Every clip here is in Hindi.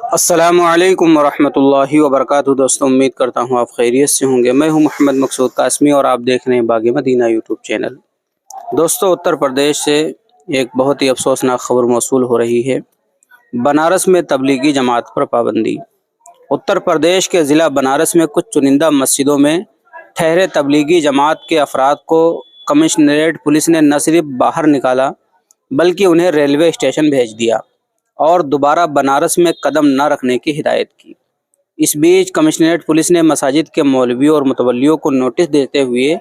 अस्सलामुअलैकुम वरहमतुल्लाहि वबरकातुहू। दोस्तों, उम्मीद करता हूँ आप खैरियत से होंगे। मैं हूँ मोहम्मद मकसूद कासमी और आप देख रहे हैं बाग़ मदीना यूट्यूब चैनल। दोस्तों, उत्तर प्रदेश से एक बहुत ही अफसोसनाक खबर मौसूल हो रही है। बनारस में तबलीगी जमात पर पाबंदी। उत्तर प्रदेश के ज़िला बनारस में कुछ चुनिंदा मस्जिदों में ठहरे तबलीगी जमात के अफराद को कमिश्नरेट पुलिस ने न सिर्फ बाहर निकाला बल्कि उन्हें रेलवे स्टेशन भेज दिया और दोबारा बनारस में कदम न रखने की हिदायत की। इस बीच कमिश्नरेट पुलिस ने मसाजिद के मौलवियों और मुतवल्लियों को नोटिस देते हुए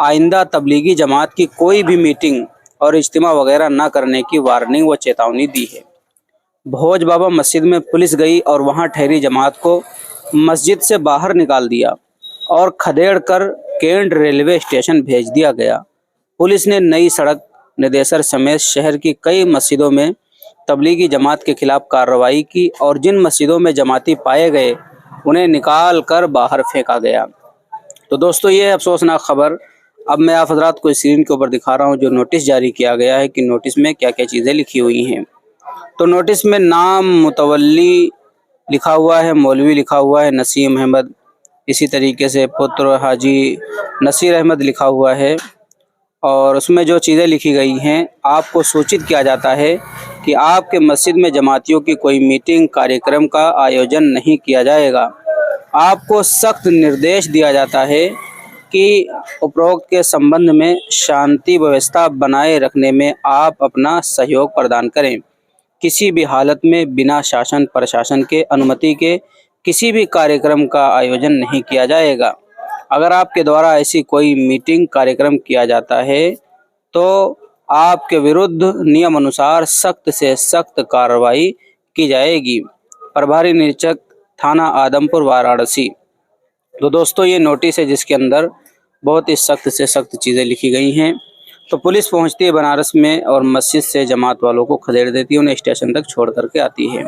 आइंदा तबलीगी जमात की कोई भी मीटिंग और इज्तिमा वगैरह न करने की वार्निंग व चेतावनी दी है। भोज बाबा मस्जिद में पुलिस गई और वहां ठहरी जमात को मस्जिद से बाहर निकाल दिया और खदेड़ कर कैंट रेलवे स्टेशन भेज दिया गया। पुलिस ने नई सड़क निदेशर समेत शहर की कई मस्जिदों में तबलीगी जमात के खिलाफ कार्रवाई की और जिन मस्जिदों में जमाती पाए गए उन्हें निकाल कर बाहर फेंका गया। तो दोस्तों, ये अफसोसनाक खबर अब मैं आप हजरात को स्क्रीन के ऊपर दिखा रहा हूँ, जो नोटिस जारी किया गया है कि नोटिस में क्या क्या चीज़ें लिखी हुई हैं। तो नोटिस में नाम मुतवल्ली लिखा हुआ है, मौलवी लिखा हुआ है नसीम अहमद, इसी तरीके से पुत्र हाजी नसीर अहमद लिखा हुआ है और उसमें जो चीज़ें लिखी गई हैं, आपको सूचित किया जाता है कि आपके मस्जिद में जमातियों की कोई मीटिंग कार्यक्रम का आयोजन नहीं किया जाएगा। आपको सख्त निर्देश दिया जाता है कि उपरोक्त के संबंध में शांति व्यवस्था बनाए रखने में आप अपना सहयोग प्रदान करें। किसी भी हालत में बिना शासन प्रशासन के अनुमति के किसी भी कार्यक्रम का आयोजन नहीं किया जाएगा। अगर आपके द्वारा ऐसी कोई मीटिंग कार्यक्रम किया जाता है तो आपके विरुद्ध नियम अनुसार सख्त से सख्त कार्रवाई की जाएगी। प्रभारी निरीक्षक थाना आदमपुर वाराणसी। तो दोस्तों, ये नोटिस है जिसके अंदर बहुत ही सख्त से सख्त चीज़ें लिखी गई हैं। तो पुलिस पहुंचती है बनारस में और मस्जिद से जमात वालों को खदेड़ देती है, उन्हें स्टेशन तक छोड़ करके आती है।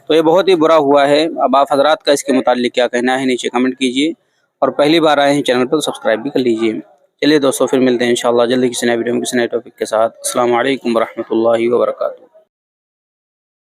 तो ये बहुत ही बुरा हुआ है। अब आप हजरात का इसके मुताल्लिक क्या कहना है, नीचे कमेंट कीजिए और पहली बार आए हैं चैनल पर तो सब्सक्राइब भी कर लीजिए। चलिए दोस्तों, फिर मिलते हैं इंशाल्लाह जल्दी किसी नए वीडियो में किसी नए टॉपिक के साथ। अस्सलाम वालेकुम रहमतुल्लाहि व बरकातुहू।